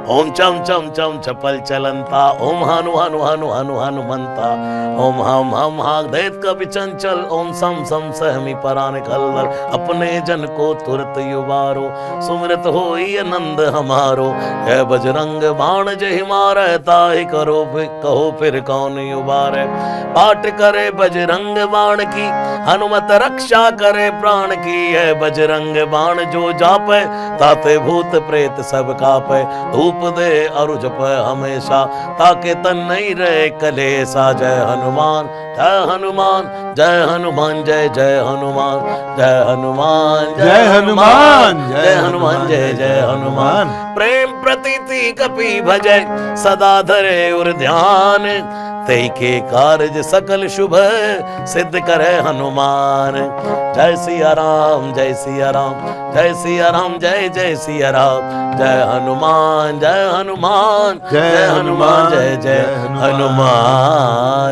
ओम चम चम चम चपल चलंता, ओम हनु हनु हनु हनु हनुमंता, ओम हम हा दैत कवि चंचल, ओम सम सम सहमी परान कल्लर, अपने जन को तुरत युवारो, सुमृत होई आनंद हमारो, है बजरंग बाण जय मारे, ताहि करो कहो फिर कौन युबारे, पाठ करे बजरंग बाण की, हनुमत रक्षा करे प्राण की, है बजरंग बाण जो जापे, ताते भूत प्रेत सब कापे, धूप दे और जप हमेशा, ताके तन नहीं रहे कलेसा, जय हनुमान जय हनुमान जय हनुमान जय जय हनुमान, जय हनुमान जय हनुमान जय हनुमान जय जय हनुमान, प्रेम प्रतीति कपि भजै, सदा धरे उर ध्यान, तै के कार्य सकल शुभ सिद्ध करे हनुमान, जय सिया राम जय सिया राम जय सिया राम जय जय सिया राम, जय हनुमान जय हनुमान जय हनुमान जय जय हनुमान।